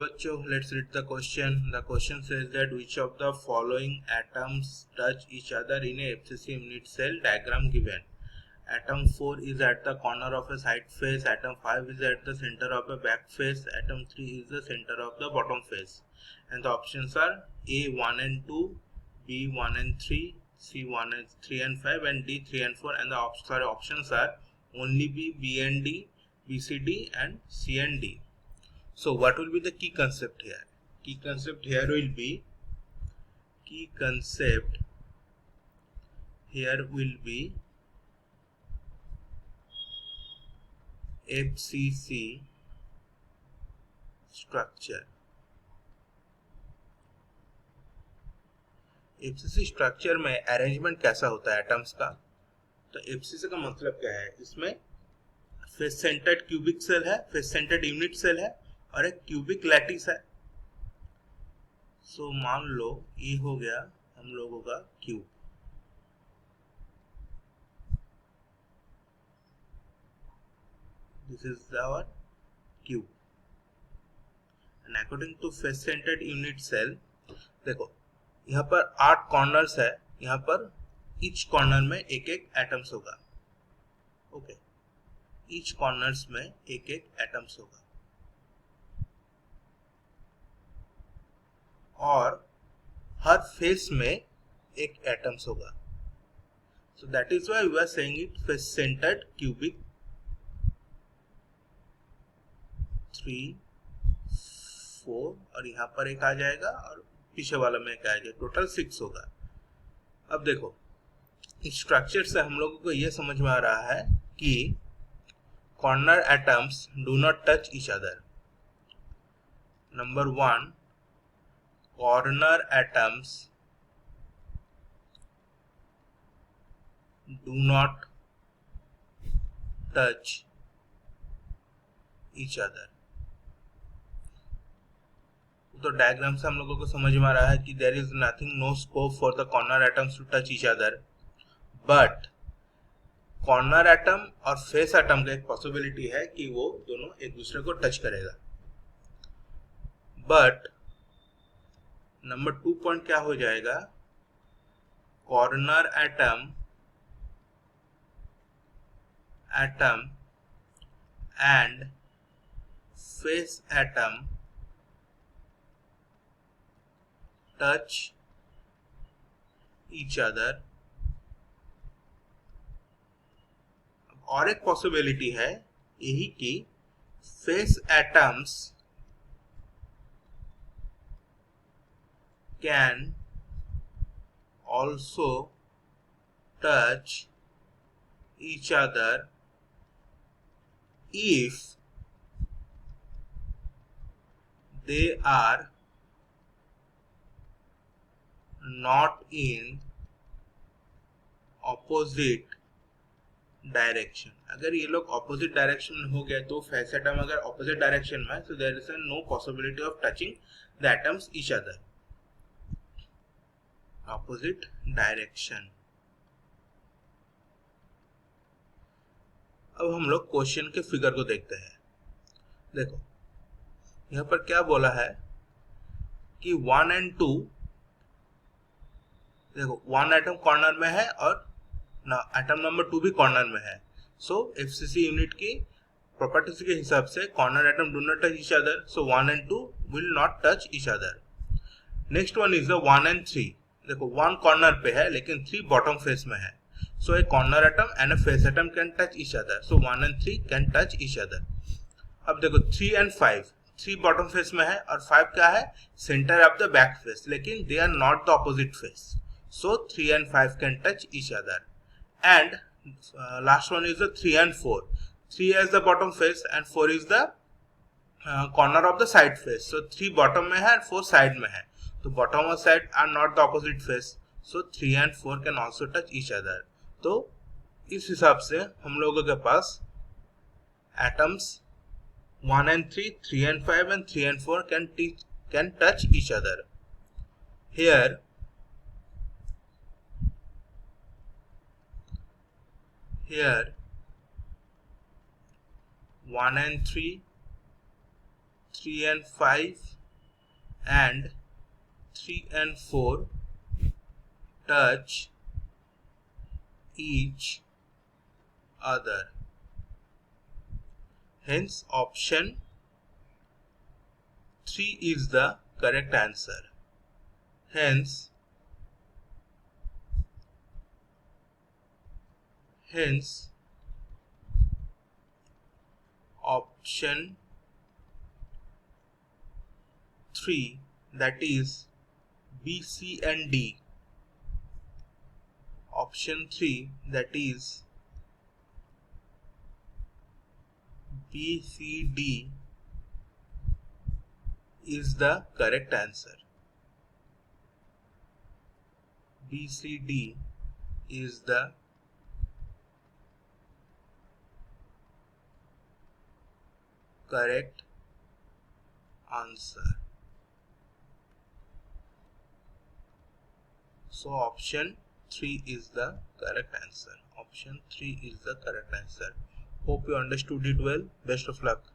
बच्चों, let's read the question. The question says that which of the following atoms touch each other in a FCC unit cell diagram given. Atom 4 is at the corner of a side face, atom 5 is at the center of a back face, atom 3 is the center of the bottom face. And the options are A 1 and 2, B 1 and 3, C 1 and 3 and 5, and D 3 and 4. And the options are only B and D, B, C, D, and C and D. So what will be the key concept here? Key concept here will be FCC structure. FCC structure में arrangement कैसा होता है atoms का? तो FCC का मतलब क्या है? इसमें फेस सेंटर्ड क्यूबिक सेल है, फेस सेंटर्ड यूनिट सेल है और एक क्यूबिक लैटिस है. सो मान लो ये हो गया हम लोगों का cube. This is our cube. And according to face centred unit cell, देखो यहाँ पर 8 कॉर्नर्स है. यहाँ पर ईच कॉर्नर में एक एक एटम्स होगा. ओके, ईच कॉर्नर्स में एक एक एटम्स होगा और हर फेस में एक एटम्स होगा. So that is why we are saying it face centred cubic 3, 4 और यहाँ पर एक आ जाएगा और पीछे वाला में एक आ जाएगा. टोटल 6 होगा. अब देखो इस स्ट्रक्चर से हम लोगों को ये समझ में आ रहा है कि corner atoms do not touch each other. Number 1, corner atoms do not touch each other. तो डायग्राम से हम लोगों को समझ में आ रहा है कि there is nothing, no scope for the corner atoms to touch each other. But corner atom और फेस एटम का एक पॉसिबिलिटी है कि वो दोनों एक दूसरे को टच करेगा. बट नंबर 2 पॉइंट क्या हो जाएगा? Corner atom and face atom touch each other. और एक पॉसिबिलिटी है यही कि face atoms can also touch each other if they are not in opposite direction. अगर ये लोग ऑपोजिट डायरेक्शन में हो गए तो फेस एटम अगर ऑपोजिट डायरेक्शन में, so there is no possibility of touching the atoms each other. Opposite direction. अब हम लोग क्वेश्चन के फिगर को देखते हैं. देखो यहाँ पर क्या बोला है कि 1 and 2, देखो 1 एटम कॉर्नर में है और एटम नंबर 2 भी कॉर्नर में है. सो एफसीसी यूनिट की प्रॉपर्टीज के हिसाब से corner atom do not touch each other. So 1 and 2 will not touch each other. Next one is the 1 and 3. देखो 1 कॉर्नर पे है लेकिन 3 बॉटम फेस में है. So a corner atom and a face atom can touch each other. So 1 and 3 can touch each other. अब देखो 3 and 5, 3 bottom face में है और 5 क्या है? Centre of the back face. लेकिन they are not the opposite face. So 3 and 5 can touch each other. And last one is the 3 and 4. 3 as the bottom face and 4 is the corner of the side face. So 3 bottom में है and 4 side में है. तो bottom और side are not the opposite face. So 3 and 4 can also touch each other. तो इस हिसाब से हम लोगों के पास atoms 1 and 3, 3 and 5 and 3 and 4 can touch each other. Here here 1 and 3, 3 and 5 and 3 and 4 touch each other. Hence option 3 is the correct answer. Hence option 3, that is B, C and D. Option 3, that is B, C, D is the correct answer. B, C, D is the correct answer. So option 3 is the correct answer. Option 3 is the correct answer. Hope you understood it well. Best of luck.